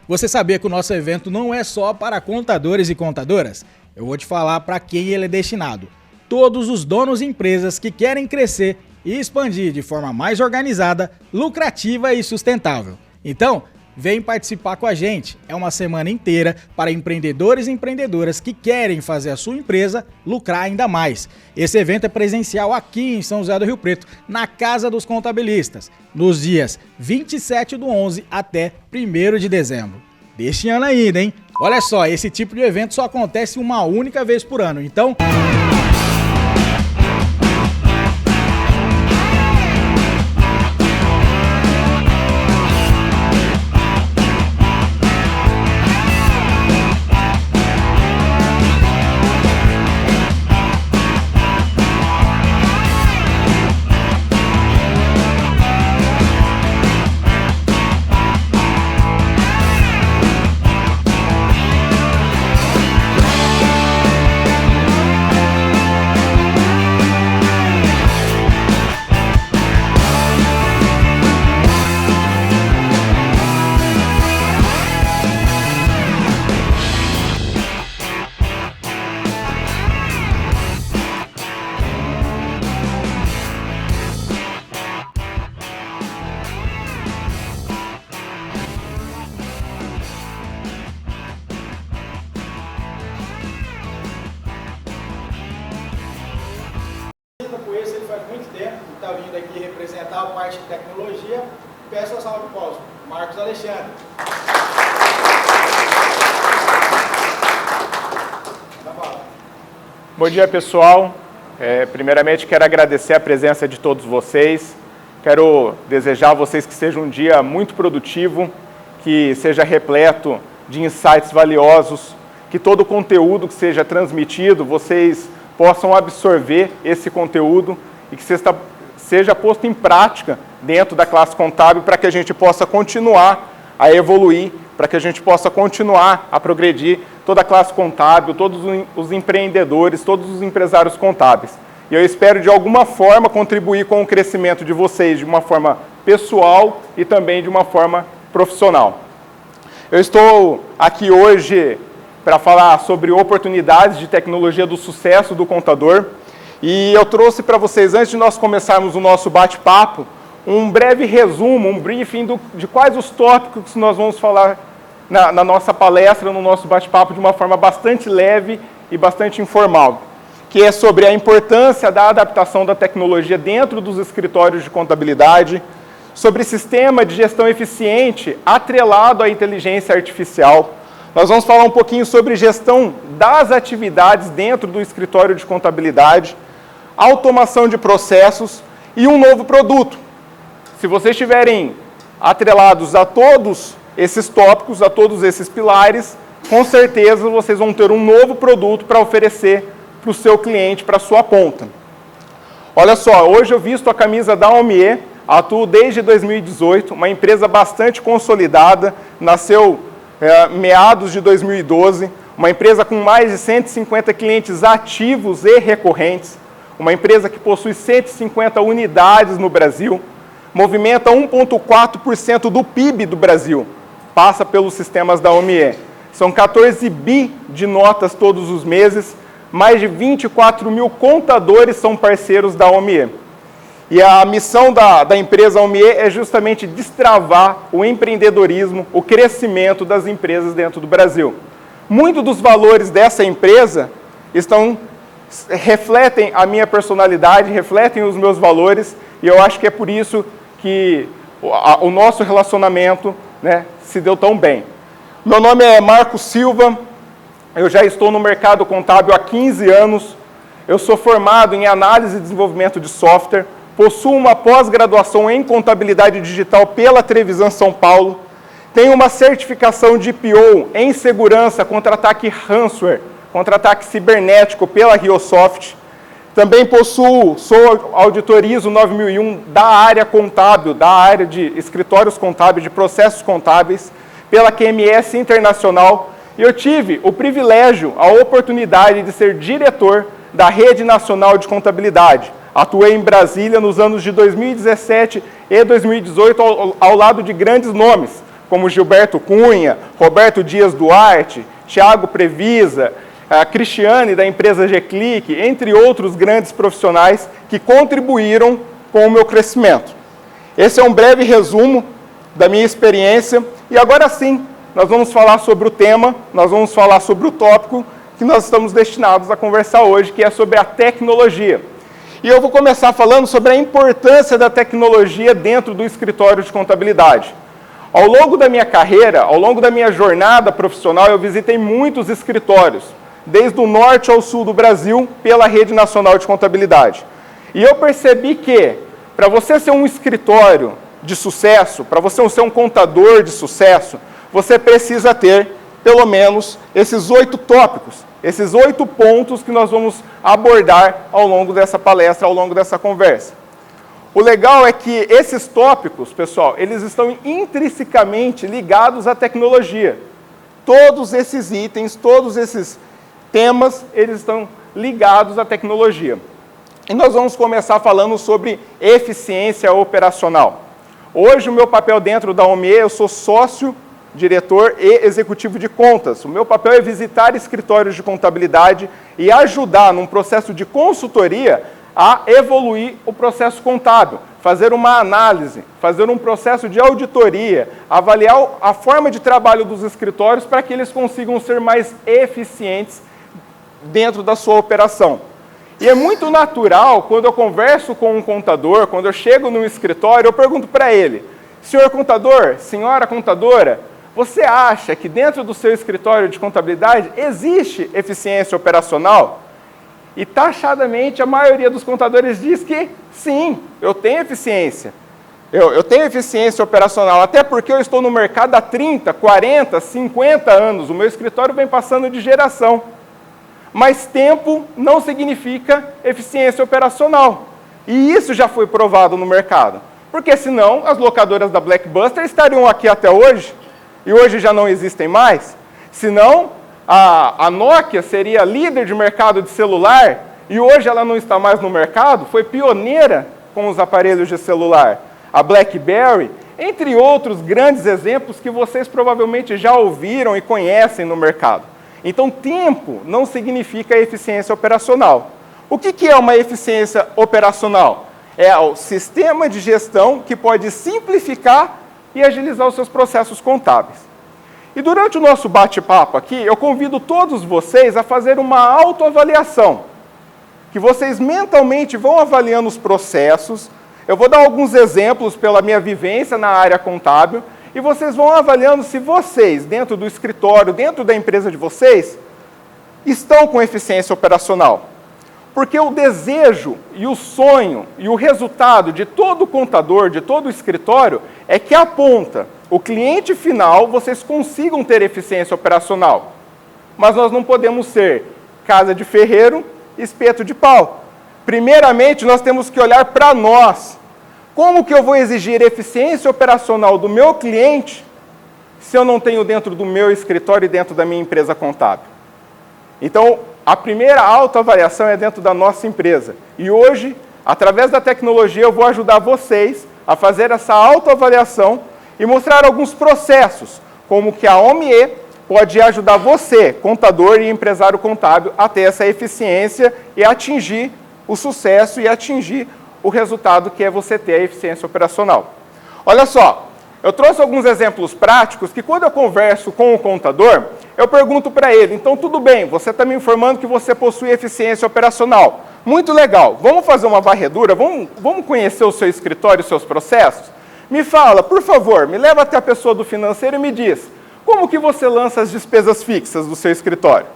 Você sabia que o nosso evento não é só para contadores e contadoras? Eu vou te falar para quem ele é destinado. Todos os donos de empresas que querem crescer e expandir de forma mais organizada, lucrativa e sustentável. Então, vem participar com a gente. É uma semana inteira para empreendedores e empreendedoras que querem fazer a sua empresa lucrar ainda mais. Esse evento é presencial aqui em São José do Rio Preto, na Casa dos Contabilistas, nos dias 27/11 até 1º de dezembro. Deste ano ainda, hein? Olha só, esse tipo de evento só acontece uma única vez por ano, então... Está vindo aqui representar a parte de tecnologia. Peço a salva de palmas, Marcos Alexandre. Bom dia, pessoal. Primeiramente, quero agradecer a presença de todos vocês. Quero desejar a vocês que seja um dia muito produtivo, que seja repleto de insights valiosos, que todo o conteúdo que seja transmitido, vocês possam absorver esse conteúdo e que seja posto em prática dentro da classe contábil para que a gente possa continuar a evoluir, para que a gente possa continuar a progredir toda a classe contábil, todos os empreendedores, todos os empresários contábeis. E eu espero, de alguma forma, contribuir com o crescimento de vocês de uma forma pessoal e também de uma forma profissional. Eu estou aqui hoje para falar sobre oportunidades de tecnologia do sucesso do contador. E eu trouxe para vocês, antes de nós começarmos o nosso bate-papo, um breve resumo, um briefing de quais os tópicos que nós vamos falar na nossa palestra, no nosso bate-papo, de uma forma bastante leve e bastante informal, que é sobre a importância da adaptação da tecnologia dentro dos escritórios de contabilidade, sobre sistema de gestão eficiente atrelado à inteligência artificial. Nós vamos falar um pouquinho sobre gestão das atividades dentro do escritório de contabilidade, automação de processos e um novo produto. Se vocês estiverem atrelados a todos esses tópicos, a todos esses pilares, com certeza vocês vão ter um novo produto para oferecer para o seu cliente, para a sua ponta. Olha só, hoje eu visto a camisa da Omie, atuo desde 2018, uma empresa bastante consolidada, nasceu meados de 2012, uma empresa com mais de 150 clientes ativos e recorrentes, uma empresa que possui 150 unidades no Brasil, movimenta 1,4% do PIB do Brasil, passa pelos sistemas da Omie. São 14 bi de notas todos os meses, mais de 24 mil contadores são parceiros da Omie. E a missão da empresa Omie é justamente destravar o empreendedorismo, o crescimento das empresas dentro do Brasil. Muitos dos valores dessa empresa refletem a minha personalidade, refletem os meus valores, e eu acho que é por isso que o nosso relacionamento, né, se deu tão bem. Meu nome é Marcos Silva, eu já estou no mercado contábil há 15 anos, eu sou formado em análise e desenvolvimento de software, possuo uma pós-graduação em contabilidade digital pela Trevisan São Paulo, tenho uma certificação de PO em segurança contra ataque ransomware, contra ataque cibernético pela Riosoft. Também sou auditor ISO 9001 da área contábil, da área de escritórios contábeis, de processos contábeis, pela QMS Internacional. E eu tive o privilégio, a oportunidade de ser diretor da Rede Nacional de Contabilidade. Atuei em Brasília nos anos de 2017 e 2018 ao lado de grandes nomes, como Gilberto Cunha, Roberto Dias Duarte, Thiago Previsa, a Cristiane da empresa G-Click, entre outros grandes profissionais que contribuíram com o meu crescimento. Esse é um breve resumo da minha experiência e agora sim, nós vamos falar sobre o tema, nós vamos falar sobre o tópico que nós estamos destinados a conversar hoje, que é sobre a tecnologia. E eu vou começar falando sobre a importância da tecnologia dentro do escritório de contabilidade. Ao longo da minha carreira, ao longo da minha jornada profissional, eu visitei muitos escritórios, desde o norte ao sul do Brasil, pela Rede Nacional de Contabilidade. E eu percebi que, para você ser um escritório de sucesso, para você ser um contador de sucesso, você precisa ter, pelo menos, esses 8 tópicos, esses 8 pontos que nós vamos abordar ao longo dessa palestra, ao longo dessa conversa. O legal é que esses tópicos, pessoal, eles estão intrinsecamente ligados à tecnologia. Todos esses itens, todos esses temas, eles estão ligados à tecnologia. E nós vamos começar falando sobre eficiência operacional. Hoje, o meu papel dentro da OMIE, eu sou sócio, diretor e executivo de contas. O meu papel é visitar escritórios de contabilidade e ajudar num processo de consultoria a evoluir o processo contábil, fazer uma análise, fazer um processo de auditoria, avaliar a forma de trabalho dos escritórios para que eles consigam ser mais eficientes dentro da sua operação. E é muito natural, quando eu converso com um contador, quando eu chego no escritório, eu pergunto para ele: senhor contador, senhora contadora, você acha que dentro do seu escritório de contabilidade existe eficiência operacional? E taxadamente a maioria dos contadores diz que sim, eu tenho eficiência. Eu tenho eficiência operacional, até porque eu estou no mercado há 30, 40, 50 anos. O meu escritório vem passando de geração. Mas tempo não significa eficiência operacional. E isso já foi provado no mercado. Porque senão as locadoras da Blockbuster estariam aqui até hoje, e hoje já não existem mais. Senão a Nokia seria líder de mercado de celular, e hoje ela não está mais no mercado, foi pioneira com os aparelhos de celular. A BlackBerry, entre outros grandes exemplos que vocês provavelmente já ouviram e conhecem no mercado. Então, tempo não significa eficiência operacional. O que é uma eficiência operacional? É o sistema de gestão que pode simplificar e agilizar os seus processos contábeis. E durante o nosso bate-papo aqui, eu convido todos vocês a fazer uma autoavaliação, que vocês mentalmente vão avaliando os processos. Eu vou dar alguns exemplos pela minha vivência na área contábil, e vocês vão avaliando se vocês, dentro do escritório, dentro da empresa de vocês, estão com eficiência operacional. Porque o desejo e o sonho e o resultado de todo contador, de todo escritório, é que a ponta, o cliente final, vocês consigam ter eficiência operacional. Mas nós não podemos ser casa de ferreiro, espeto de pau. Primeiramente, nós temos que olhar para nós. Como que eu vou exigir eficiência operacional do meu cliente se eu não tenho dentro do meu escritório e dentro da minha empresa contábil? Então, a primeira autoavaliação é dentro da nossa empresa. E hoje, através da tecnologia, eu vou ajudar vocês a fazer essa autoavaliação e mostrar alguns processos, como que a OMIE pode ajudar você, contador e empresário contábil, a ter essa eficiência e atingir o sucesso e atingir o resultado que é você ter a eficiência operacional. Olha só, eu trouxe alguns exemplos práticos que quando eu converso com o contador, eu pergunto para ele: então tudo bem, você está me informando que você possui eficiência operacional. Muito legal, vamos fazer uma varredura, vamos conhecer o seu escritório e os seus processos? Me fala, por favor, me leva até a pessoa do financeiro e me diz, como que você lança as despesas fixas do seu escritório?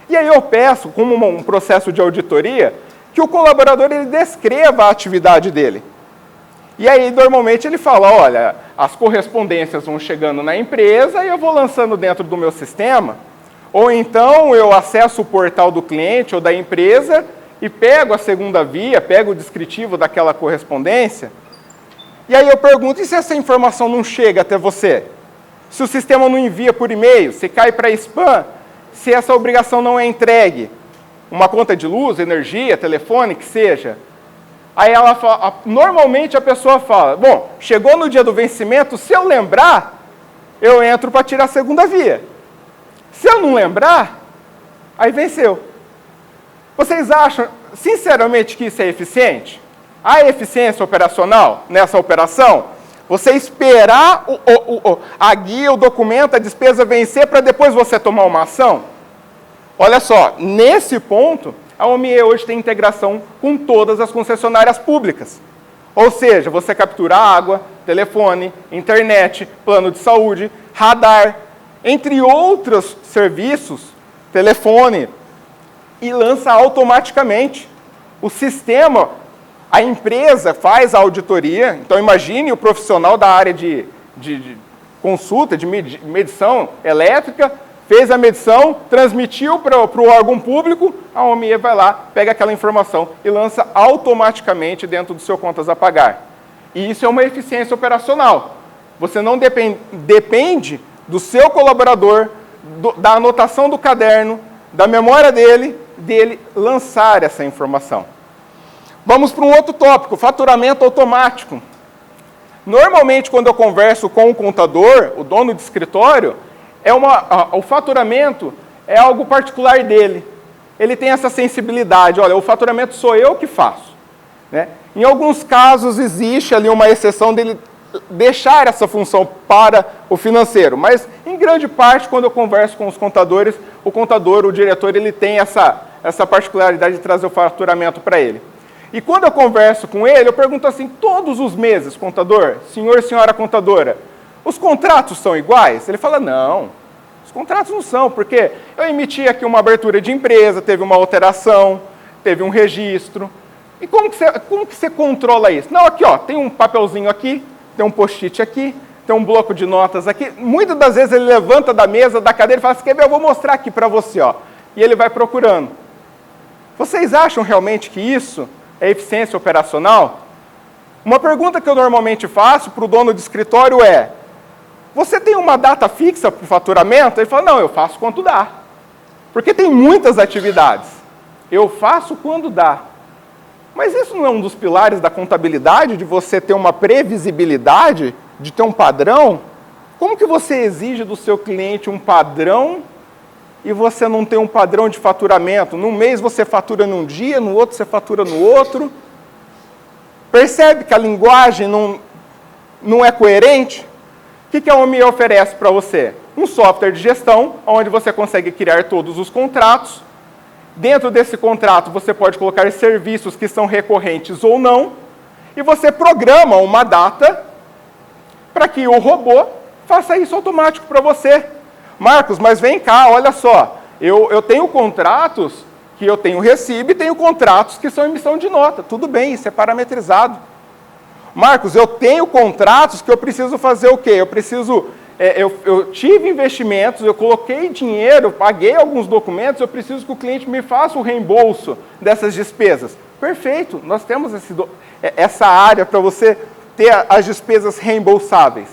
E aí eu peço, como um processo de auditoria, que o colaborador ele descreva a atividade dele. E aí, normalmente, ele fala, olha, as correspondências vão chegando na empresa e eu vou lançando dentro do meu sistema, ou então eu acesso o portal do cliente ou da empresa e pego a segunda via, pego o descritivo daquela correspondência, e aí eu pergunto, e se essa informação não chega até você? Se o sistema não envia por e-mail, se cai para spam, se essa obrigação não é entregue, uma conta de luz, energia, telefone, que seja. Aí ela fala, normalmente a pessoa fala, bom, chegou no dia do vencimento, se eu lembrar, eu entro para tirar a segunda via. Se eu não lembrar, aí venceu. Vocês acham, sinceramente, que isso é eficiente? Há eficiência operacional nessa operação? Você esperar a guia, o documento, a despesa vencer para depois você tomar uma ação? Olha só, nesse ponto, a OMIE hoje tem integração com todas as concessionárias públicas. Ou seja, você captura água, telefone, internet, plano de saúde, radar, entre outros serviços, telefone, e lança automaticamente. O sistema, a empresa faz a auditoria, então imagine o profissional da área de consulta, de medição elétrica, fez a medição, transmitiu para o órgão público, a OMIE vai lá, pega aquela informação e lança automaticamente dentro do seu contas a pagar. E isso é uma eficiência operacional. Você não depende do seu colaborador, da anotação do caderno, da memória dele lançar essa informação. Vamos para um outro tópico, faturamento automático. Normalmente, quando eu converso com o contador, o dono de escritório, o faturamento é algo particular dele. Ele tem essa sensibilidade, olha, o faturamento sou eu que faço. Né? Em alguns casos, existe ali uma exceção dele deixar essa função para o financeiro, mas em grande parte, quando eu converso com os contadores, o contador, o diretor, ele tem essa particularidade de trazer o faturamento para ele. E quando eu converso com ele, eu pergunto assim, todos os meses, contador, senhor e senhora contadora, os contratos são iguais? Ele fala, não, os contratos não são, porque eu emiti aqui uma abertura de empresa, teve uma alteração, teve um registro. E como que você controla isso? Não, aqui, ó, tem um papelzinho aqui, tem um post-it aqui, tem um bloco de notas aqui. Muitas das vezes ele levanta da mesa, da cadeira e fala assim, quer ver, eu vou mostrar aqui para você, ó. E ele vai procurando. Vocês acham realmente que isso é eficiência operacional? Uma pergunta que eu normalmente faço para o dono de escritório é, você tem uma data fixa para o faturamento? Ele fala, não, eu faço quando dá. Porque tem muitas atividades. Eu faço quando dá. Mas isso não é um dos pilares da contabilidade, de você ter uma previsibilidade, de ter um padrão? Como que você exige do seu cliente um padrão e você não tem um padrão de faturamento? Num mês você fatura num dia, no outro você fatura no outro. Percebe que a linguagem não é coerente? O que a OMIE oferece para você? Um software de gestão, onde você consegue criar todos os contratos. Dentro desse contrato, você pode colocar serviços que são recorrentes ou não, e você programa uma data para que o robô faça isso automático para você. Marcos, mas vem cá, olha só, eu tenho contratos que eu tenho recibo e tenho contratos que são emissão de nota. Tudo bem, isso é parametrizado. Marcos, eu tenho contratos que eu preciso fazer o quê? Eu preciso... Eu tive investimentos, eu coloquei dinheiro, paguei alguns documentos, eu preciso que o cliente me faça o reembolso dessas despesas. Perfeito, nós temos essa área para você ter as despesas reembolsáveis.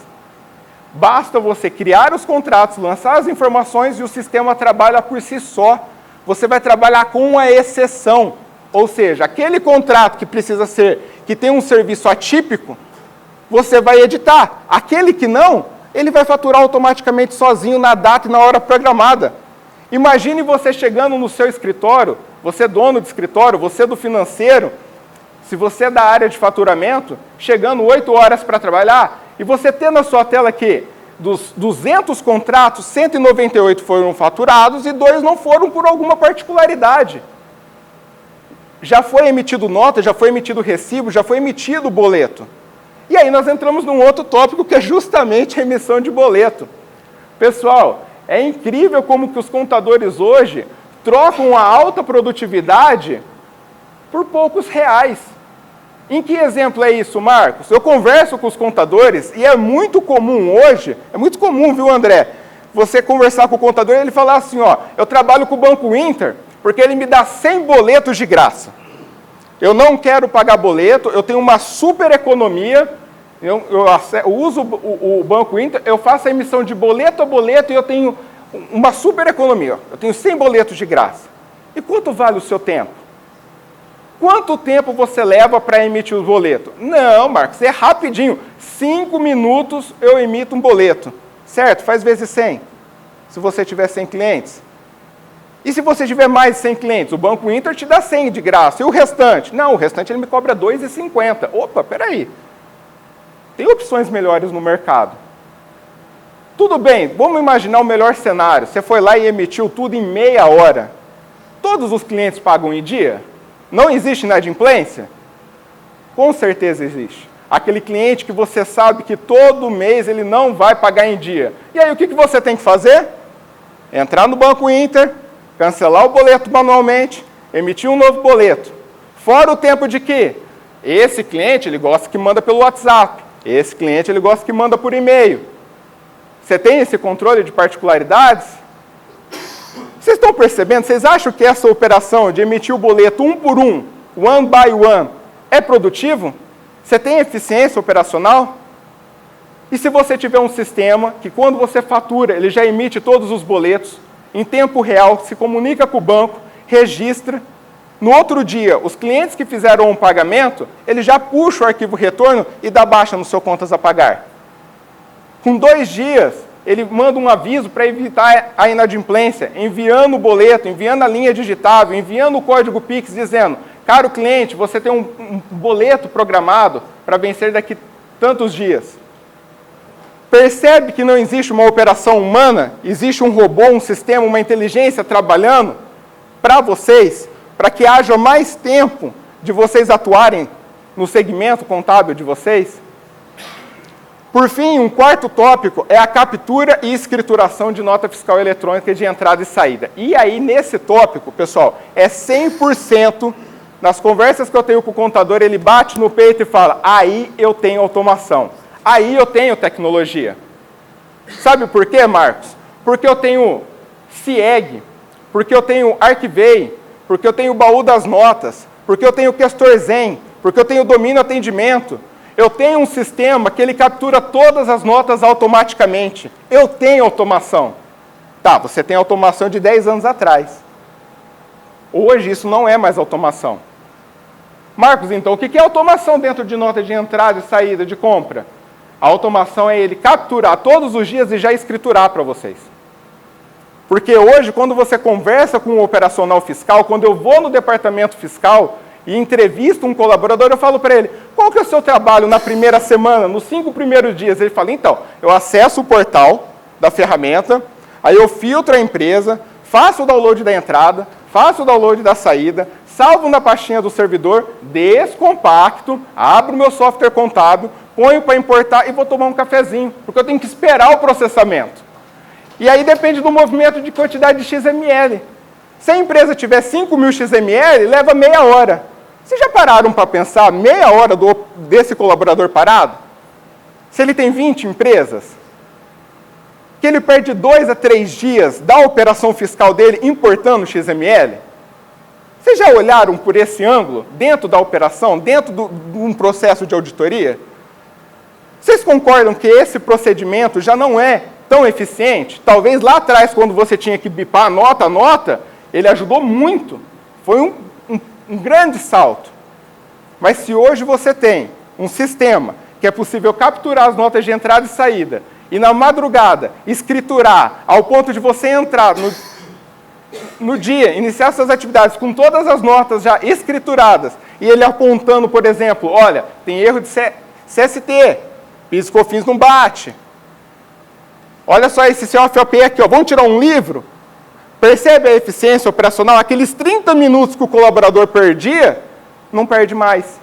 Basta você criar os contratos, lançar as informações e o sistema trabalha por si só. Você vai trabalhar com a exceção, ou seja, aquele contrato que precisa que tem um serviço atípico, você vai editar. Aquele que não, ele vai faturar automaticamente sozinho na data e na hora programada. Imagine você chegando no seu escritório, você dono de escritório, você do financeiro, se você é da área de faturamento, chegando 8 horas para trabalhar, e você ter na sua tela que dos 200 contratos, 198 foram faturados e 2 não foram por alguma particularidade. Já foi emitido nota, já foi emitido recibo, já foi emitido boleto. E aí nós entramos num outro tópico que é justamente a emissão de boleto. Pessoal, é incrível como que os contadores hoje trocam a alta produtividade por poucos reais. Em que exemplo é isso, Marcos? Eu converso com os contadores e é muito comum hoje, é muito comum, viu, André? Você conversar com o contador e ele falar assim, ó, eu trabalho com o Banco Inter porque ele me dá 100 boletos de graça. Eu não quero pagar boleto, eu tenho uma super economia, eu uso o Banco Inter, eu faço a emissão de boleto a boleto e eu tenho uma super economia. Eu tenho 100 boletos de graça. E quanto vale o seu tempo? Quanto tempo você leva para emitir o boleto? Não, Marcos, é rapidinho. 5 minutos eu emito um boleto. certo? Faz vezes 100, se você tiver 100 clientes. E se você tiver mais de 100 clientes? O Banco Inter te dá 100 de graça. E o restante? Não, o restante ele me cobra R$ 2,50. Opa, peraí. Tem opções melhores no mercado. Tudo bem, vamos imaginar o melhor cenário. Você foi lá e emitiu tudo em meia hora. Todos os clientes pagam em dia? Não existe inadimplência? Com certeza existe. Aquele cliente que você sabe que todo mês ele não vai pagar em dia. E aí o que você tem que fazer? Entrar no Banco Inter, cancelar o boleto manualmente, emitir um novo boleto. Fora o tempo de que esse cliente ele gosta que manda pelo WhatsApp, esse cliente ele gosta que manda por e-mail. Você tem esse controle de particularidades? Vocês estão percebendo? Vocês acham que essa operação de emitir o boleto um por um, one by one, é produtivo? Você tem eficiência operacional? E se você tiver um sistema que quando você fatura, ele já emite todos os boletos, em tempo real, se comunica com o banco, registra. No outro dia, os clientes que fizeram um pagamento, ele já puxa o arquivo retorno e dá baixa no seu contas a pagar. Com 2 dias, ele manda um aviso para evitar a inadimplência, enviando o boleto, enviando a linha digitável, enviando o código Pix, dizendo: caro cliente, você tem um boleto programado para vencer daqui tantos dias. Percebe que não existe uma operação humana, existe um robô, um sistema, uma inteligência trabalhando para vocês, para que haja mais tempo de vocês atuarem no segmento contábil de vocês? Por fim, um quarto tópico é a captura e escrituração de nota fiscal eletrônica de entrada e saída. E aí, nesse tópico, pessoal, é 100%, nas conversas que eu tenho com o contador, ele bate no peito e fala: aí eu tenho automação, aí eu tenho tecnologia. Sabe por quê, Marcos? Porque eu tenho CIEG, porque eu tenho Arquivei, porque eu tenho o baú das notas, porque eu tenho o Questor Zen, porque eu tenho o domínio atendimento. Eu tenho um sistema que ele captura todas as notas automaticamente. Eu tenho automação. Tá, você tem automação de 10 anos atrás. Hoje isso não é mais automação. Marcos, então, o que é automação dentro de nota de entrada e saída de compra? A automação é ele capturar todos os dias e já escriturar para vocês. Porque hoje, quando você conversa com o operacional fiscal, quando eu vou no departamento fiscal e entrevisto um colaborador, eu falo para ele: qual que é o seu trabalho na primeira semana, nos 5 primeiros dias? Ele fala: então, eu acesso o portal da ferramenta, aí eu filtro a empresa, faço o download da entrada, faço o download da saída, salvo na pastinha do servidor, descompacto, abro o meu software contábil, ponho para importar e vou tomar um cafezinho, porque eu tenho que esperar o processamento. E aí depende do movimento de quantidade de XML. Se a empresa tiver 5.000 XML, leva meia hora. Vocês já pararam para pensar meia hora desse colaborador parado? Se ele tem 20 empresas, que ele perde 2 a 3 dias da operação fiscal dele importando XML? Vocês já olharam por esse ângulo, dentro da operação, dentro de um processo de auditoria? Vocês concordam que esse procedimento já não é tão eficiente? Talvez lá atrás, quando você tinha que bipar nota a nota, ele ajudou muito. Foi um grande salto. Mas se hoje você tem um sistema que é possível capturar as notas de entrada e saída, e na madrugada escriturar ao ponto de você entrar no dia, iniciar suas atividades com todas as notas já escrituradas, e ele apontando, por exemplo: olha, tem erro de CST, PIS e COFINS não bate. Olha só esse COFAP aqui, ó, vamos tirar um livro? Percebe a eficiência operacional? Aqueles 30 minutos que o colaborador perdia, não perde mais.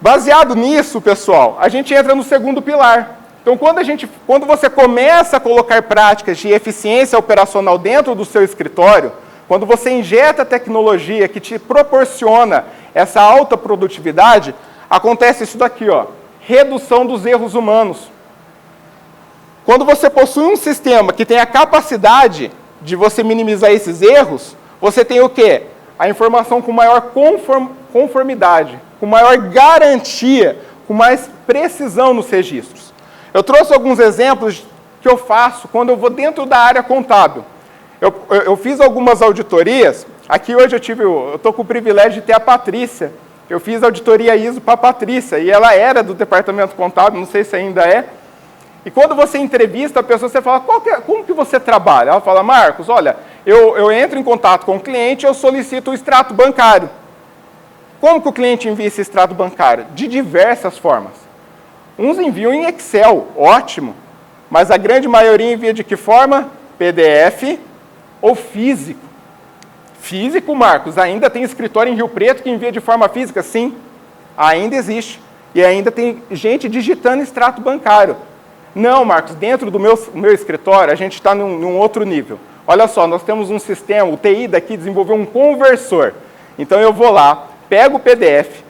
Baseado nisso, pessoal, a gente entra no segundo pilar. Então, quando você começa a colocar práticas de eficiência operacional dentro do seu escritório, quando você injeta tecnologia que te proporciona essa alta produtividade, acontece isso daqui, ó, redução dos erros humanos. Quando você possui um sistema que tem a capacidade de você minimizar esses erros, você tem o quê? A informação com maior conformidade, com maior garantia, com mais precisão nos registros. Eu trouxe alguns exemplos que eu faço quando eu vou dentro da área contábil. Eu fiz algumas auditorias. Aqui hoje eu estou com o privilégio de ter a Patrícia. Eu fiz auditoria ISO para a Patrícia, e ela era do departamento contábil, não sei se ainda é. E quando você entrevista a pessoa, você fala, como que você trabalha? Ela fala, Marcos, olha, eu entro em contato com o cliente, eu solicito o extrato bancário. Como que o cliente envia esse extrato bancário? De diversas formas. Uns enviam em Excel, ótimo, mas a grande maioria envia de que forma? PDF ou físico. Físico, Marcos, ainda tem escritório em Rio Preto que envia de forma física? Sim, ainda existe. E ainda tem gente digitando extrato bancário. Não, Marcos, dentro do meu escritório, a gente está num outro nível. Olha só, nós temos um sistema, o TI daqui desenvolveu um conversor. Então eu vou lá, pego o PDF,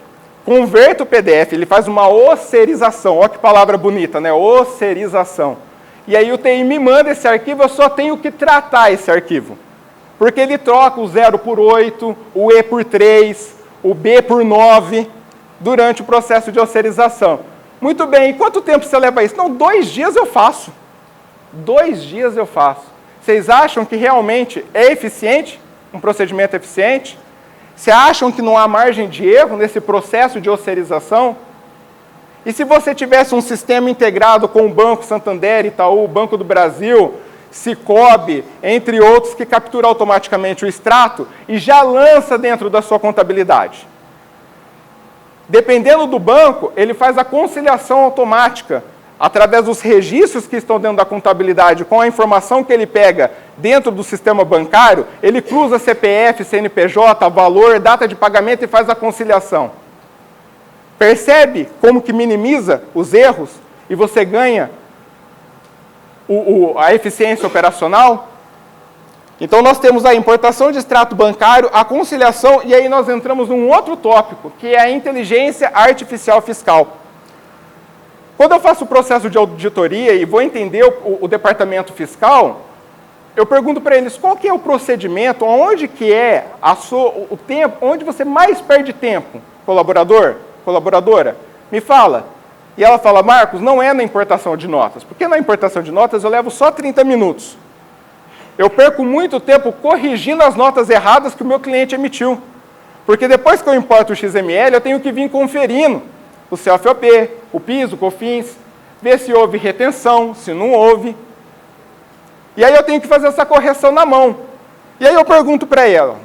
converto o PDF, ele faz uma osserização. Olha que palavra bonita, né? Osserização. E aí o TI me manda esse arquivo, eu só tenho que tratar esse arquivo. Porque ele troca o 0 por 8, o E por 3, o B por 9, durante o processo de osserização. Muito bem, e quanto tempo você leva isso? Não, 2 dias eu faço. 2 dias eu faço. Vocês acham que realmente é eficiente? Um procedimento eficiente? Vocês acham que não há margem de erro nesse processo de osserização? E se você tivesse um sistema integrado com o Banco Santander, Itaú, Banco do Brasil, Sicoob, entre outros, que captura automaticamente o extrato e já lança dentro da sua contabilidade? Dependendo do banco, ele faz a conciliação automática, através dos registros que estão dentro da contabilidade, com a informação que ele pega dentro do sistema bancário, ele cruza CPF, CNPJ, valor, data de pagamento e faz a conciliação. Percebe como que minimiza os erros e você ganha a eficiência operacional? Então, nós temos a importação de extrato bancário, a conciliação, e aí nós entramos num outro tópico, que é a inteligência artificial fiscal. Quando eu faço o processo de auditoria e vou entender o departamento fiscal, eu pergunto para eles qual que é o procedimento, onde que é o tempo, onde você mais perde tempo, colaborador, colaboradora, me fala. E ela fala, Marcos, não é na importação de notas, porque na importação de notas eu levo só 30 minutos. Eu perco muito tempo corrigindo as notas erradas que o meu cliente emitiu. Porque depois que eu importo o XML, eu tenho que vir conferindo o CFOP, o PIS, o COFINS, ver se houve retenção, se não houve. E aí eu tenho que fazer essa correção na mão. E aí eu pergunto para ela,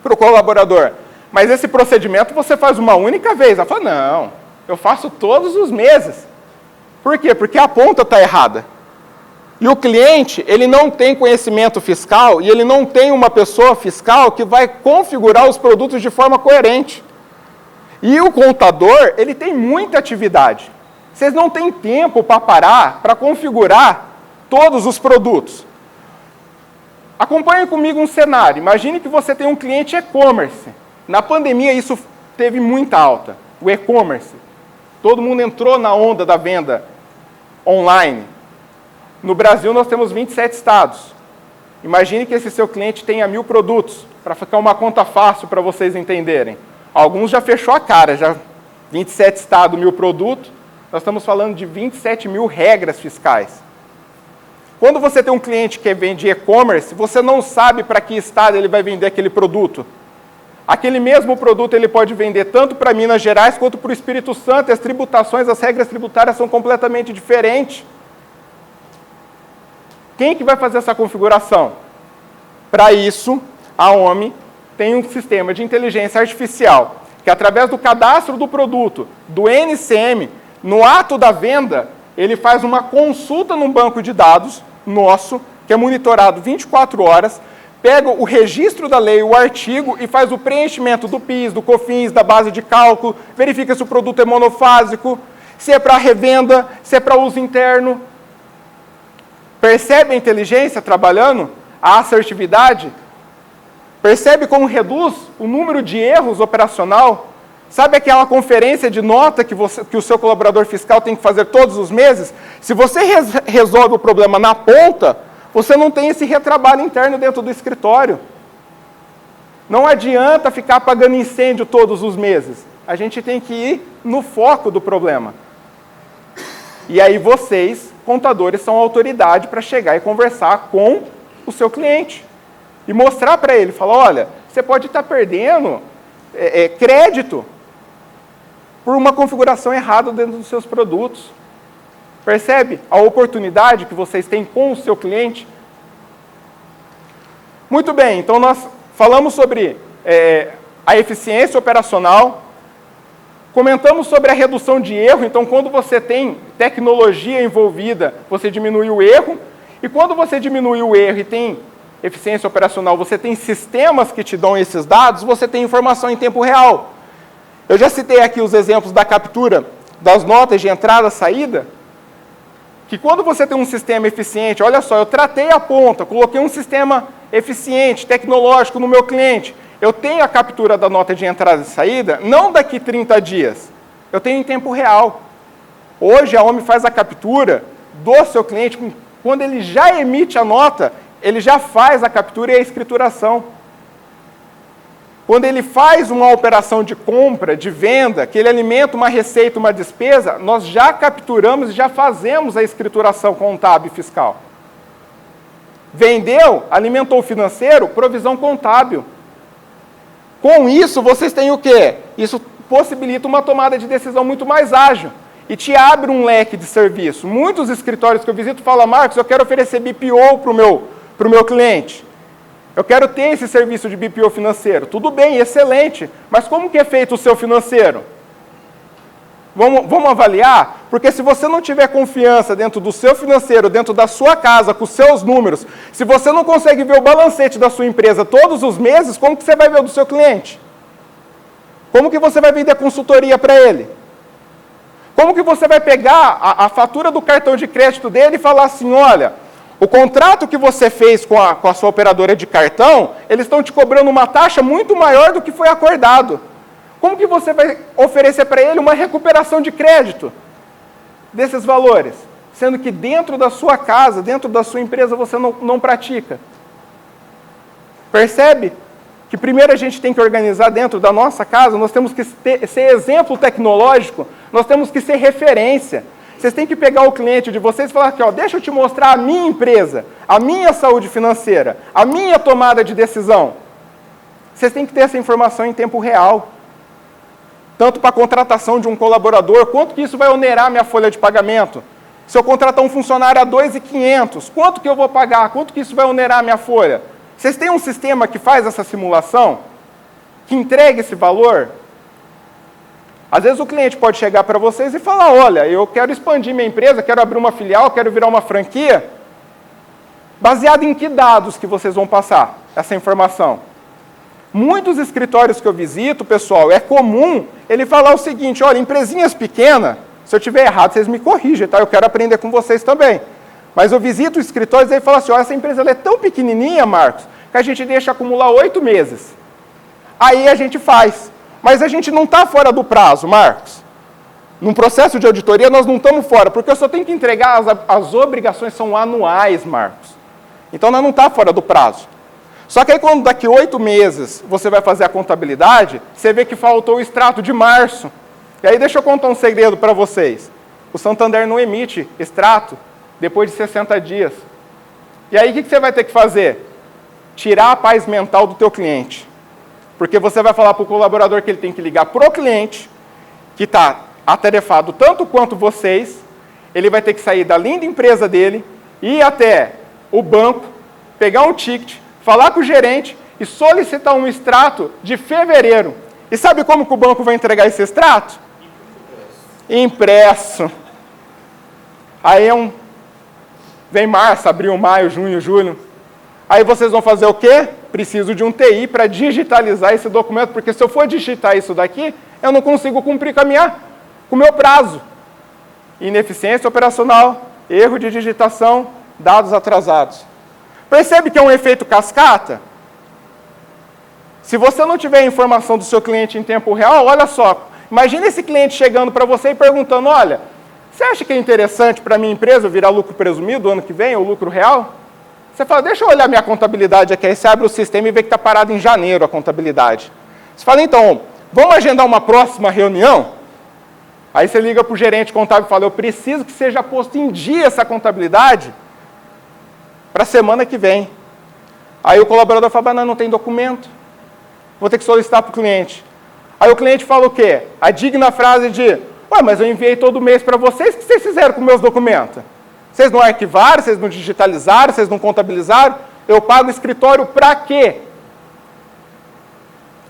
para o colaborador, mas esse procedimento você faz uma única vez? Ela fala, não, eu faço todos os meses. Por quê? Porque a ponta está errada. E o cliente, ele não tem conhecimento fiscal e ele não tem uma pessoa fiscal que vai configurar os produtos de forma coerente. E o contador, ele tem muita atividade. Vocês não têm tempo para parar, para configurar todos os produtos. Acompanhe comigo um cenário. Imagine que você tem um cliente e-commerce. Na pandemia, isso teve muita alta. O e-commerce. Todo mundo entrou na onda da venda online. No Brasil, nós temos 27 estados. Imagine que esse seu cliente tenha 1000 produtos, para ficar uma conta fácil para vocês entenderem. Alguns já fechou a cara, já 27 estados, 1000 produtos, nós estamos falando de 27 mil regras fiscais. Quando você tem um cliente que vende e-commerce, você não sabe para que estado ele vai vender aquele produto. Aquele mesmo produto ele pode vender tanto para Minas Gerais quanto para o Espírito Santo, e as tributações, as regras tributárias são completamente diferentes. Quem que vai fazer essa configuração? Para isso, a OMI tem um sistema de inteligência artificial, que através do cadastro do produto, do NCM, no ato da venda, ele faz uma consulta num banco de dados nosso, que é monitorado 24 horas, pega o registro da lei, o artigo, e faz o preenchimento do PIS, do COFINS, da base de cálculo, verifica se o produto é monofásico, se é para revenda, se é para uso interno. Percebe a inteligência trabalhando? A assertividade? Percebe como reduz o número de erros operacional? Sabe aquela conferência de nota que o seu colaborador fiscal tem que fazer todos os meses? Se você resolve o problema na ponta, você não tem esse retrabalho interno dentro do escritório. Não adianta ficar apagando incêndio todos os meses. A gente tem que ir no foco do problema. E aí vocês, contadores, são autoridade para chegar e conversar com o seu cliente. E mostrar para ele, falar, olha, você pode estar perdendo crédito por uma configuração errada dentro dos seus produtos. Percebe a oportunidade que vocês têm com o seu cliente? Muito bem, então nós falamos sobre a eficiência operacional, comentamos sobre a redução de erro. Então, quando você tem tecnologia envolvida, você diminui o erro, e quando você diminui o erro e tem eficiência operacional, você tem sistemas que te dão esses dados, você tem informação em tempo real. Eu já citei aqui os exemplos da captura das notas de entrada e saída, que quando você tem um sistema eficiente, olha só, eu tratei a ponta, coloquei um sistema eficiente, tecnológico no meu cliente, eu tenho a captura da nota de entrada e saída, não daqui 30 dias, eu tenho em tempo real. Hoje a OMI faz a captura do seu cliente, quando ele já emite a nota, ele já faz a captura e a escrituração. Quando ele faz uma operação de compra, de venda, que ele alimenta uma receita, uma despesa, nós já capturamos e já fazemos a escrituração contábil e fiscal. Vendeu, alimentou o financeiro, provisão contábil. Com isso, vocês têm o quê? Isso possibilita uma tomada de decisão muito mais ágil e te abre um leque de serviço. Muitos escritórios que eu visito falam: Marcos, eu quero oferecer BPO para o meu cliente. Eu quero ter esse serviço de BPO financeiro. Tudo bem, excelente, mas como que é feito o seu financeiro? Vamos avaliar? Porque se você não tiver confiança dentro do seu financeiro, dentro da sua casa, com os seus números, se você não consegue ver o balancete da sua empresa todos os meses, como que você vai ver o do seu cliente? Como que você vai vender consultoria para ele? Como que você vai pegar a fatura do cartão de crédito dele e falar assim: olha, o contrato que você fez com a sua operadora de cartão, eles estão te cobrando uma taxa muito maior do que foi acordado. Como que você vai oferecer para ele uma recuperação de crédito desses valores? Sendo que dentro da sua casa, dentro da sua empresa, você não pratica. Percebe? Que primeiro a gente tem que organizar dentro da nossa casa, nós temos que ser exemplo tecnológico, nós temos que ser referência. Vocês têm que pegar o cliente de vocês e falar aqui: ó, deixa eu te mostrar a minha empresa, a minha saúde financeira, a minha tomada de decisão. Vocês têm que ter essa informação em tempo real. Tanto para a contratação de um colaborador, quanto que isso vai onerar minha folha de pagamento? Se eu contratar um funcionário a 2.500, quanto que eu vou pagar? Quanto que isso vai onerar a minha folha? Vocês têm um sistema que faz essa simulação? Que entrega esse valor? Às vezes o cliente pode chegar para vocês e falar: olha, eu quero expandir minha empresa, quero abrir uma filial, quero virar uma franquia. Baseado em que dados que vocês vão passar essa informação? Muitos escritórios que eu visito, pessoal, é comum ele falar o seguinte: olha, empresinhas pequenas, se eu estiver errado, vocês me corrigem, tá? Eu quero aprender com vocês também. Mas eu visito escritórios e ele fala assim: olha, essa empresa ela é tão pequenininha, Marcos, que a gente deixa acumular 8 meses. Aí a gente faz. Mas a gente não está fora do prazo, Marcos. Num processo de auditoria, nós não estamos fora, porque eu só tenho que entregar, as obrigações são anuais, Marcos. Então, nós não estamos fora do prazo. Só que aí, quando daqui 8 meses você vai fazer a contabilidade, você vê que faltou o extrato de março. E aí, deixa eu contar um segredo para vocês. O Santander não emite extrato depois de 60 dias. E aí, o que você vai ter que fazer? Tirar a paz mental do teu cliente. Porque você vai falar para o colaborador que ele tem que ligar para o cliente, que está atarefado tanto quanto vocês, ele vai ter que sair da linda empresa dele, ir até o banco, pegar um ticket, falar com o gerente e solicitar um extrato de fevereiro. E sabe como que o banco vai entregar esse extrato? Impresso. Aí vem março, abril, maio, junho, julho. Aí vocês vão fazer o quê? Preciso de um TI para digitalizar esse documento, porque se eu for digitar isso daqui, eu não consigo cumprir com o meu prazo. Ineficiência operacional, erro de digitação, dados atrasados. Percebe que é um efeito cascata? Se você não tiver a informação do seu cliente em tempo real, olha só, imagina esse cliente chegando para você e perguntando: olha, você acha que é interessante para a minha empresa virar lucro presumido ano que vem, ou lucro real? Você fala: deixa eu olhar minha contabilidade aqui. Aí você abre o sistema e vê que está parado em janeiro a contabilidade. Você fala: então, vamos agendar uma próxima reunião? Aí você liga para o gerente contábil e fala: eu preciso que seja posto em dia essa contabilidade para a semana que vem. Aí o colaborador fala: não tem documento. Vou ter que solicitar para o cliente. Aí o cliente fala o quê? A digna frase de: Ué, mas eu enviei todo mês para vocês, o que vocês fizeram com meus documentos? Vocês não arquivaram, vocês não digitalizaram, vocês não contabilizaram? Eu pago o escritório para quê?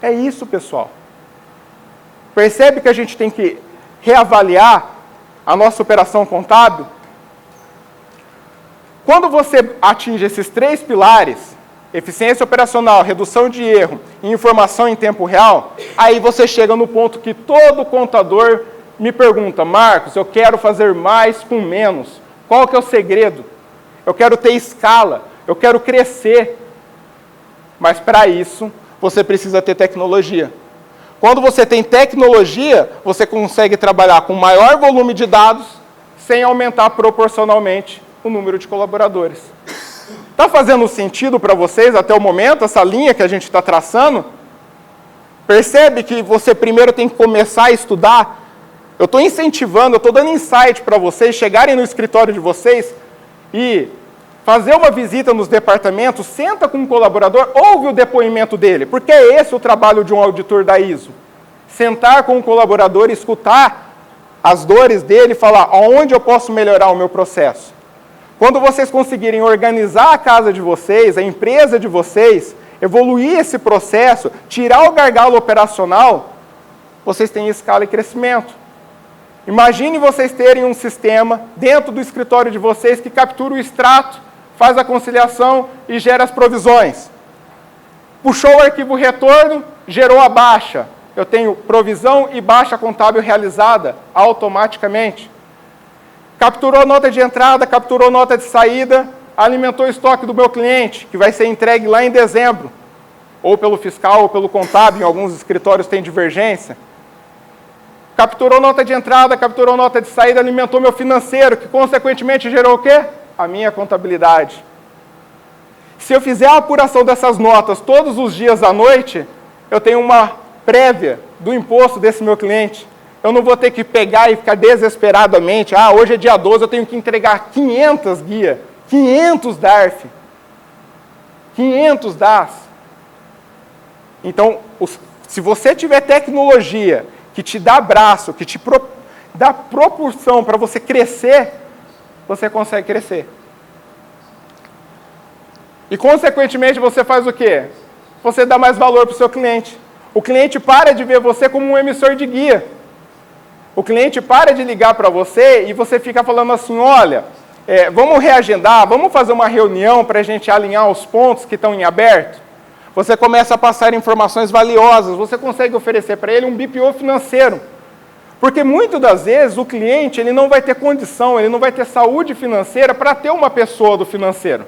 É isso, pessoal. Percebe que a gente tem que reavaliar a nossa operação contábil? Quando você atinge esses 3 pilares, eficiência operacional, redução de erro e informação em tempo real, aí você chega no ponto que todo contador me pergunta: Marcos, eu quero fazer mais com menos. Qual que é o segredo? Eu quero ter escala, eu quero crescer. Mas para isso, você precisa ter tecnologia. Quando você tem tecnologia, você consegue trabalhar com maior volume de dados sem aumentar proporcionalmente o número de colaboradores. Está fazendo sentido para vocês até o momento, essa linha que a gente está traçando? Percebe que você primeiro tem que começar a estudar? Eu estou incentivando, eu estou dando insight para vocês chegarem no escritório de vocês e fazer uma visita nos departamentos, senta com um colaborador, ouve o depoimento dele, porque é esse o trabalho de um auditor da ISO. Sentar com o colaborador, escutar as dores dele e falar aonde eu posso melhorar o meu processo. Quando vocês conseguirem organizar a casa de vocês, a empresa de vocês, evoluir esse processo, tirar o gargalo operacional, vocês têm escala e crescimento. Imagine vocês terem um sistema dentro do escritório de vocês que captura o extrato, faz a conciliação e gera as provisões. Puxou o arquivo retorno, gerou a baixa. Eu tenho provisão e baixa contábil realizada automaticamente. Capturou nota de entrada, capturou nota de saída, alimentou o estoque do meu cliente, que vai ser entregue lá em dezembro, ou pelo fiscal ou pelo contábil, em alguns escritórios tem divergência. Capturou nota de entrada, capturou nota de saída, alimentou meu financeiro, que consequentemente gerou o quê? A minha contabilidade. Se eu fizer a apuração dessas notas todos os dias à noite, eu tenho uma prévia do imposto desse meu cliente. Eu não vou ter que pegar e ficar desesperadamente, hoje é dia 12, eu tenho que entregar 500 guia, 500 DARF, 500 DAS. Então, se você tiver tecnologia que te dá braço, que te dá propulsão para você crescer, você consegue crescer. E, consequentemente, você faz o quê? Você dá mais valor para o seu cliente. O cliente para de ver você como um emissor de guia. O cliente para de ligar para você e você fica falando assim, olha, vamos reagendar, vamos fazer uma reunião para a gente alinhar os pontos que estão em aberto. Você começa a passar informações valiosas, você consegue oferecer para ele um BPO financeiro. Porque muitas das vezes o cliente ele não vai ter condição, ele não vai ter saúde financeira para ter uma pessoa do financeiro.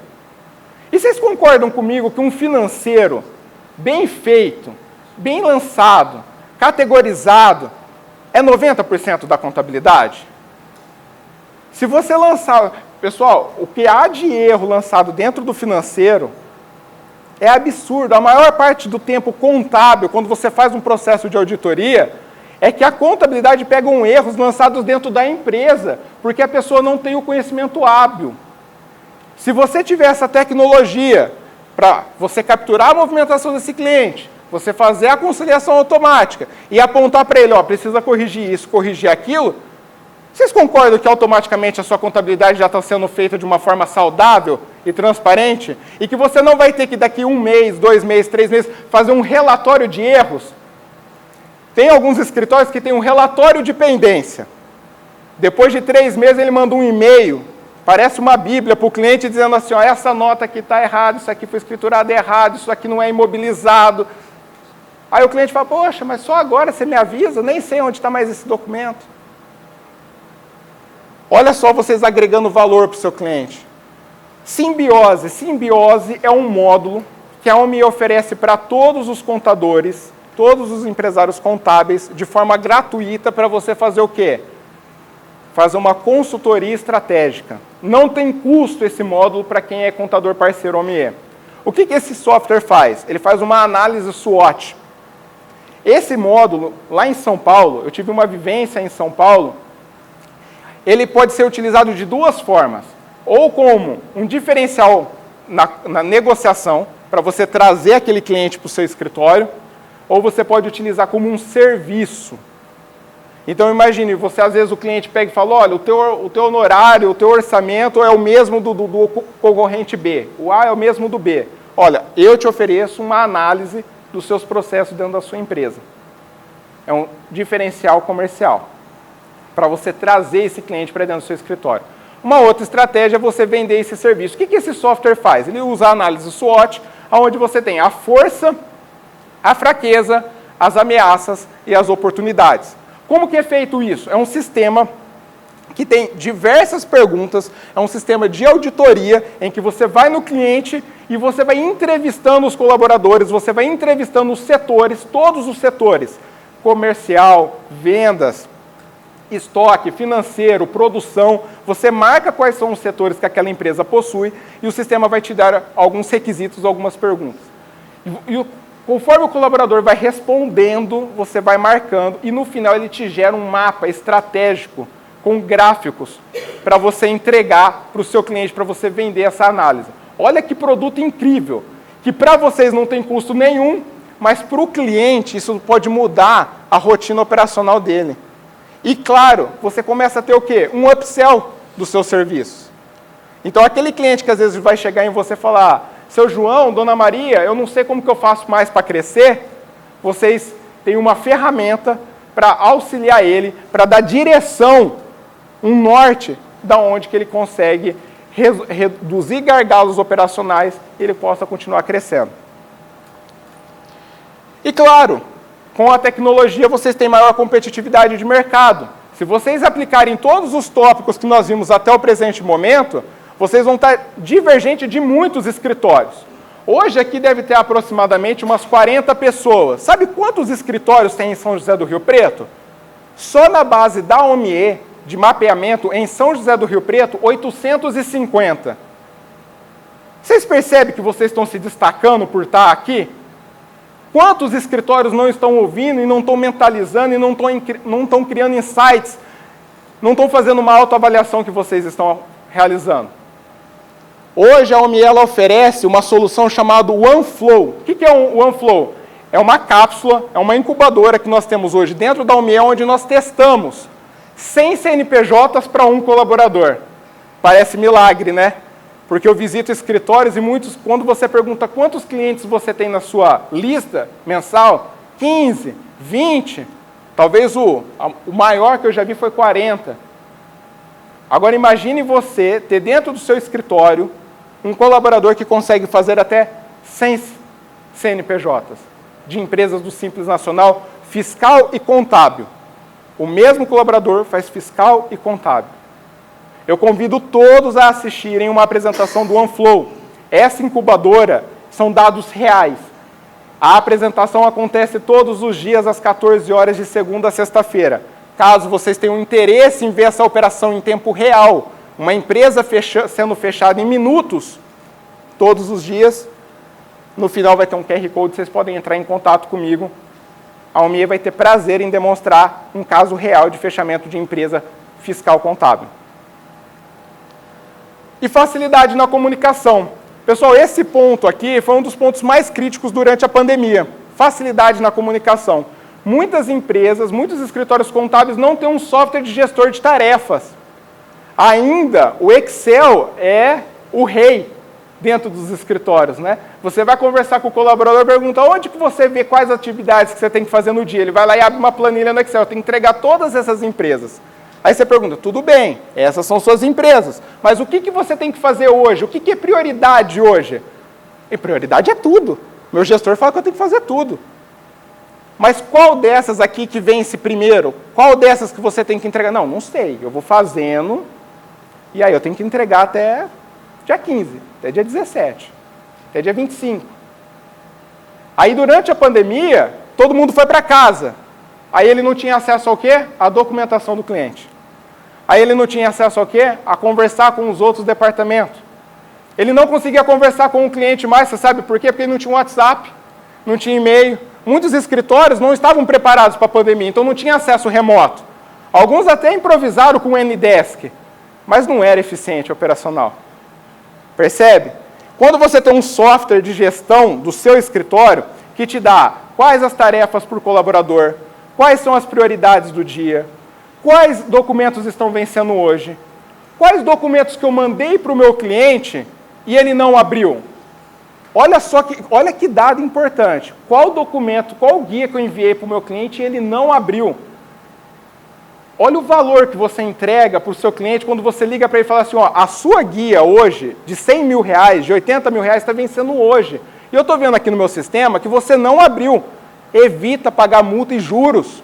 E vocês concordam comigo que um financeiro bem feito, bem lançado, categorizado, é 90% da contabilidade? Se você lançar... Pessoal, o que há de erro lançado dentro do financeiro é absurdo. A maior parte do tempo contábil, quando você faz um processo de auditoria, é que a contabilidade pega erros lançados dentro da empresa, porque a pessoa não tem o conhecimento hábil. Se você tiver essa tecnologia para você capturar a movimentação desse cliente, você fazer a conciliação automática e apontar para ele, precisa corrigir isso, corrigir aquilo, vocês concordam que automaticamente a sua contabilidade já está sendo feita de uma forma saudável e transparente? E que você não vai ter que daqui 1 mês, 2 meses, 3 meses, fazer um relatório de erros? Tem alguns escritórios que têm um relatório de pendência. Depois de 3 meses ele manda um e-mail, parece uma bíblia para o cliente dizendo assim, essa nota aqui está errada, isso aqui foi escriturado errado, isso aqui não é imobilizado. Aí o cliente fala, poxa, mas só agora você me avisa, nem sei onde está mais esse documento. Olha só vocês agregando valor para o seu cliente. Simbiose. Simbiose é um módulo que a OMI oferece para todos os contadores, todos os empresários contábeis, de forma gratuita para você fazer o quê? Fazer uma consultoria estratégica. Não tem custo esse módulo para quem é contador parceiro OMIE. O que esse software faz? Ele faz uma análise SWOT. Esse módulo, lá em São Paulo, eu tive uma vivência em São Paulo, ele pode ser utilizado de 2 formas. Ou como um diferencial na negociação, para você trazer aquele cliente para o seu escritório, ou você pode utilizar como um serviço. Então imagine, você às vezes o cliente pega e fala, olha, o teu honorário, o teu orçamento é o mesmo do concorrente B, o A é o mesmo do B. Olha, eu te ofereço uma análise dos seus processos dentro da sua empresa. É um diferencial comercial, para você trazer esse cliente para dentro do seu escritório. Uma outra estratégia é você vender esse serviço. O que esse software faz? Ele usa a análise SWOT, onde você tem a força, a fraqueza, as ameaças e as oportunidades. Como que é feito isso? É um sistema que tem diversas perguntas, é um sistema de auditoria em que você vai no cliente e você vai entrevistando os colaboradores, você vai entrevistando os setores, todos os setores, comercial, vendas, estoque, financeiro, produção, você marca quais são os setores que aquela empresa possui e o sistema vai te dar alguns requisitos, algumas perguntas. Conforme o colaborador vai respondendo, você vai marcando e no final ele te gera um mapa estratégico com gráficos para você entregar para o seu cliente, para você vender essa análise. Olha que produto incrível, que para vocês não tem custo nenhum, mas para o cliente isso pode mudar a rotina operacional dele. E claro, você começa a ter o quê? Um upsell do seu serviço. Então aquele cliente que às vezes vai chegar em você e falar, seu João, Dona Maria, eu não sei como que eu faço mais para crescer, vocês têm uma ferramenta para auxiliar ele, para dar direção, um norte, da onde que ele consegue reduzir gargalos operacionais e ele possa continuar crescendo. E claro, com a tecnologia vocês têm maior competitividade de mercado. Se vocês aplicarem todos os tópicos que nós vimos até o presente momento, vocês vão estar divergentes de muitos escritórios. Hoje aqui deve ter aproximadamente umas 40 pessoas. Sabe quantos escritórios tem em São José do Rio Preto? Só na base da OMIE, de mapeamento, em São José do Rio Preto, 850. Vocês percebem que vocês estão se destacando por estar aqui? Quantos escritórios não estão ouvindo e não estão mentalizando e não estão criando insights, não estão fazendo uma autoavaliação que vocês estão realizando? Hoje a OMIE oferece uma solução chamada OneFlow. O que é o OneFlow? É uma cápsula, é uma incubadora que nós temos hoje dentro da OMIE, onde nós testamos 100 CNPJs para um colaborador. Parece milagre, né? Porque eu visito escritórios e muitos, quando você pergunta quantos clientes você tem na sua lista mensal, 15, 20, talvez o maior que eu já vi foi 40. Agora imagine você ter dentro do seu escritório um colaborador que consegue fazer até 100 CNPJs de empresas do Simples Nacional, fiscal e contábil. O mesmo colaborador faz fiscal e contábil. Eu convido todos a assistirem uma apresentação do OneFlow. Essa incubadora são dados reais. A apresentação acontece todos os dias às 14 horas de segunda a sexta-feira. Caso vocês tenham interesse em ver essa operação em tempo real, uma empresa sendo fechada em minutos, todos os dias, no final vai ter um QR Code, vocês podem entrar em contato comigo. A OMIE vai ter prazer em demonstrar um caso real de fechamento de empresa fiscal contábil. E facilidade na comunicação. Pessoal, esse ponto aqui foi um dos pontos mais críticos durante a pandemia. Facilidade na comunicação. Muitas empresas, muitos escritórios contábeis não têm um software de gestor de tarefas. Ainda, o Excel é o rei dentro dos escritórios, né? Você vai conversar com o colaborador e pergunta onde que você vê quais atividades que você tem que fazer no dia. Ele vai lá e abre uma planilha no Excel, tem que entregar todas essas empresas. Aí você pergunta, tudo bem, essas são suas empresas, mas o que você tem que fazer hoje? O que é prioridade hoje? E prioridade é tudo. Meu gestor fala que eu tenho que fazer tudo. Mas qual dessas aqui que vence primeiro? Qual dessas que você tem que entregar? Não, não sei. Eu vou fazendo e aí eu tenho que entregar até dia 15, até dia 17, até dia 25. Aí durante a pandemia, todo mundo foi para casa. Aí ele não tinha acesso ao quê? À documentação do cliente. Aí ele não tinha acesso ao quê? A conversar com os outros departamentos. Ele não conseguia conversar com o cliente mais, você sabe por quê? Porque ele não tinha WhatsApp, não tinha e-mail. Muitos escritórios não estavam preparados para a pandemia, então não tinha acesso remoto. Alguns até improvisaram com o Ndesk, mas não era eficiente operacional. Percebe? Quando você tem um software de gestão do seu escritório que te dá quais as tarefas por colaborador, Quais são as prioridades do dia? Quais documentos estão vencendo hoje? Quais documentos que eu mandei para o meu cliente e ele não abriu? Olha que dado importante. Qual documento, qual guia que eu enviei para o meu cliente e ele não abriu? Olha o valor que você entrega para o seu cliente quando você liga para ele e fala assim, ó, a sua guia hoje, de 100 mil reais, de 80 mil reais, está vencendo hoje. E eu estou vendo aqui no meu sistema que você não abriu. Evita pagar multa e juros.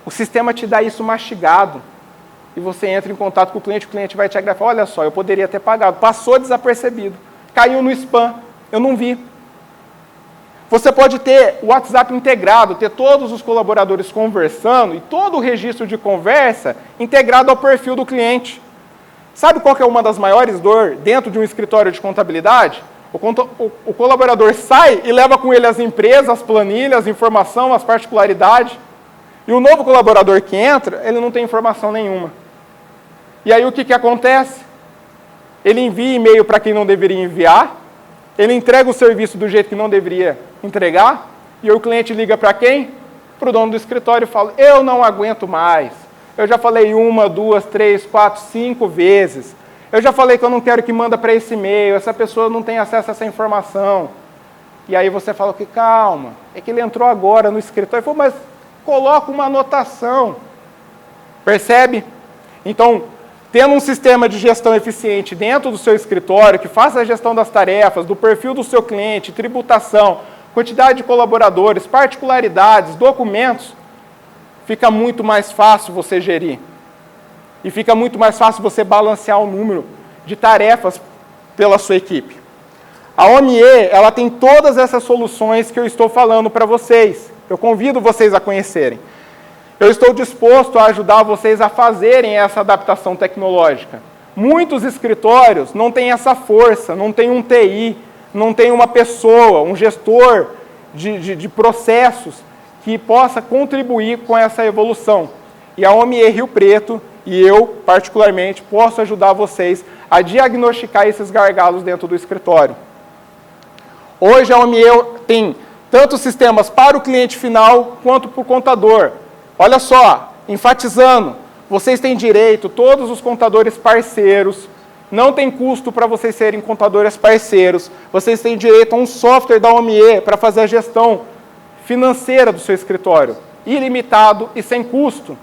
O sistema te dá isso mastigado. E você entra em contato com o cliente vai te agrafar. Olha só, eu poderia ter pagado. Passou desapercebido. Caiu no spam. Eu não vi. Você pode ter o WhatsApp integrado, ter todos os colaboradores conversando e todo o registro de conversa integrado ao perfil do cliente. Sabe qual que é uma das maiores dores dentro de um escritório de contabilidade? O colaborador sai e leva com ele as empresas, as planilhas, a informação, as particularidades. E o novo colaborador que entra, ele não tem informação nenhuma. E aí o que acontece? Ele envia e-mail para quem não deveria enviar, ele entrega o serviço do jeito que não deveria entregar, e o cliente liga para quem? Para o dono do escritório e fala, eu não aguento mais. Eu já falei 1, 2, 3, 4, 5 vezes. Eu já falei que eu não quero que manda para esse e-mail, essa pessoa não tem acesso a essa informação. E aí você fala que calma, é que ele entrou agora no escritório. Ele falou, mas coloca uma anotação. Percebe? Então, tendo um sistema de gestão eficiente dentro do seu escritório, que faça a gestão das tarefas, do perfil do seu cliente, tributação, quantidade de colaboradores, particularidades, documentos, fica muito mais fácil você gerir. E fica muito mais fácil você balancear o número de tarefas pela sua equipe. A OMIE, ela tem todas essas soluções que eu estou falando para vocês. Eu convido vocês a conhecerem. Eu estou disposto a ajudar vocês a fazerem essa adaptação tecnológica. Muitos escritórios não têm essa força, não tem um TI, não tem uma pessoa, um gestor de processos que possa contribuir com essa evolução. E a OMIE Rio Preto, e eu, particularmente, posso ajudar vocês a diagnosticar esses gargalos dentro do escritório. Hoje a OMIE tem tanto sistemas para o cliente final quanto para o contador. Olha só, enfatizando, vocês têm direito, todos os contadores parceiros, não tem custo para vocês serem contadores parceiros, vocês têm direito a um software da OMIE para fazer a gestão financeira do seu escritório, ilimitado e sem custo.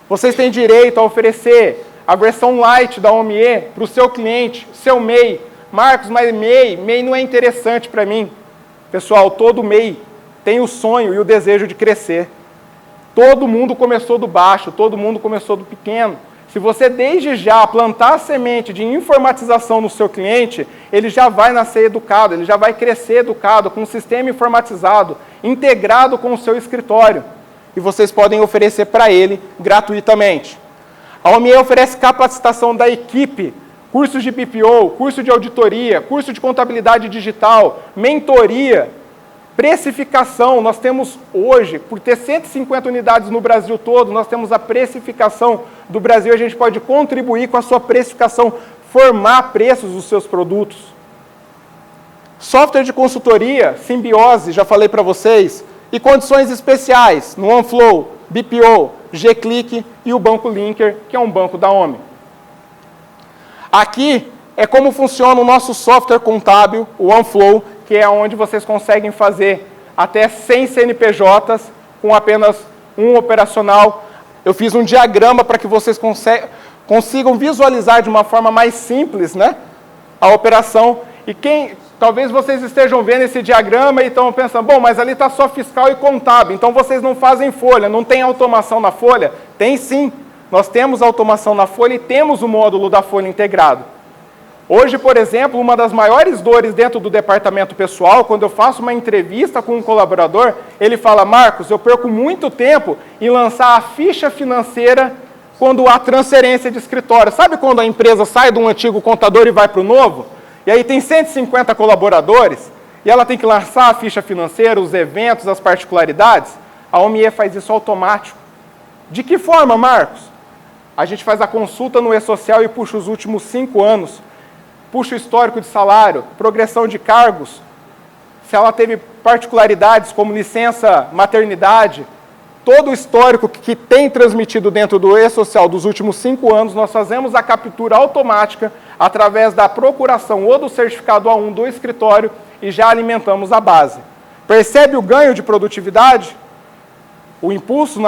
Vocês têm direito a oferecer a versão light da OMIE para o seu cliente, seu MEI. Marcos, mas MEI não é interessante para mim. Pessoal, todo MEI tem o sonho e o desejo de crescer. Todo mundo começou do baixo, todo mundo começou do pequeno. Se você desde já plantar a semente de informatização no seu cliente, ele já vai nascer educado, ele já vai crescer educado, com um sistema informatizado, integrado com o seu escritório. E vocês podem oferecer para ele gratuitamente. A OMIE oferece capacitação da equipe, cursos de BPO, curso de auditoria, curso de contabilidade digital, mentoria, precificação. Nós temos hoje, por ter 150 unidades no Brasil todo, nós temos a precificação do Brasil, a gente pode contribuir com a sua precificação, formar preços dos seus produtos. Software de consultoria, Simbiose, já falei para vocês, e condições especiais no OneFlow, BPO, G-Click e o Banco Linker, que é um banco da OMI. Aqui é como funciona o nosso software contábil, o OneFlow, que é onde vocês conseguem fazer até 100 CNPJs com apenas um operacional. Eu fiz um diagrama para que vocês consigam visualizar de uma forma mais simples, né, a operação. E talvez vocês estejam vendo esse diagrama e estão pensando, bom, mas ali está só fiscal e contábil, então vocês não fazem folha, não tem automação na folha? Tem sim, nós temos automação na folha e temos o módulo da folha integrado. Hoje, por exemplo, uma das maiores dores dentro do departamento pessoal, quando eu faço uma entrevista com um colaborador, ele fala, Marcos, eu perco muito tempo em lançar a ficha financeira quando há transferência de escritório. Sabe quando a empresa sai de um antigo contador e vai para o novo? E aí tem 150 colaboradores, e ela tem que lançar a ficha financeira, os eventos, as particularidades. A OMIE faz isso automático. De que forma, Marcos? A gente faz a consulta no e-social e puxa os últimos 5 anos. Puxa o histórico de salário, progressão de cargos, se ela teve particularidades como licença maternidade, todo o histórico que tem transmitido dentro do e-social dos últimos 5 anos, nós fazemos a captura automática através da procuração ou do certificado A1 do escritório e já alimentamos a base. Percebe o ganho de produtividade? O impulso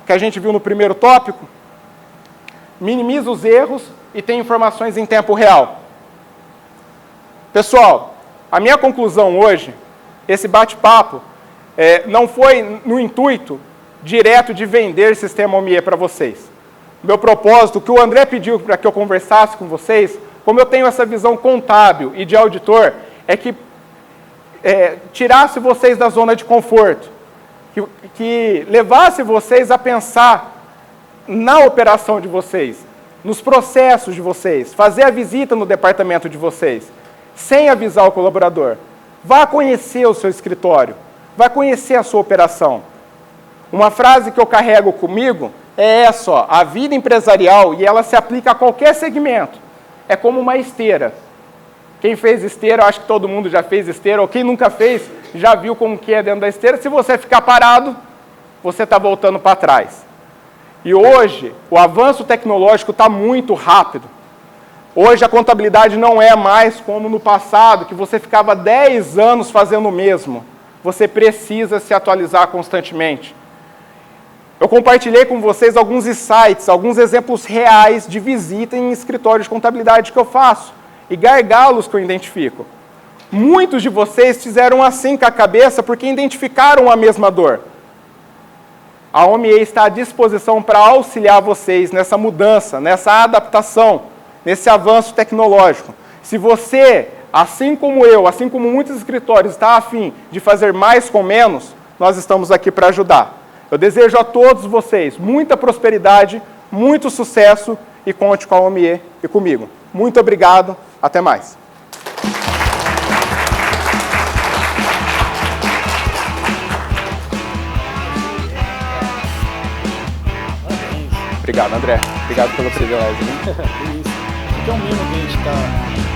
que a gente viu no primeiro tópico? Minimiza os erros e tem informações em tempo real. Pessoal, a minha conclusão hoje, esse bate-papo, não foi no intuito direto de vender sistema OMIE para vocês. Meu propósito, o que o André pediu para que eu conversasse com vocês, como eu tenho essa visão contábil e de auditor, é que tirasse vocês da zona de conforto, que levasse vocês a pensar na operação de vocês, nos processos de vocês, fazer a visita no departamento de vocês, sem avisar o colaborador. Vá conhecer o seu escritório, vá conhecer a sua operação. Uma frase que eu carrego comigo é essa, ó, a vida empresarial, e ela se aplica a qualquer segmento, é como uma esteira. Quem fez esteira, eu acho que todo mundo já fez esteira, ou quem nunca fez, já viu como que é dentro da esteira. Se você ficar parado, você está voltando para trás. E hoje, o avanço tecnológico está muito rápido. Hoje a contabilidade não é mais como no passado, que você ficava 10 anos fazendo o mesmo. Você precisa se atualizar constantemente. Eu compartilhei com vocês alguns insights, alguns exemplos reais de visita em escritórios de contabilidade que eu faço e gargalos que eu identifico. Muitos de vocês fizeram assim com a cabeça porque identificaram a mesma dor. A OMIE está à disposição para auxiliar vocês nessa mudança, nessa adaptação, nesse avanço tecnológico. Se você, assim como eu, assim como muitos escritórios, está afim de fazer mais com menos, nós estamos aqui para ajudar. Eu desejo a todos vocês muita prosperidade, muito sucesso e conte com a OMIE e comigo. Muito obrigado, até mais. Obrigado, André. Obrigado pelo privilégio. Isso. Aqui é um mimo que a gente está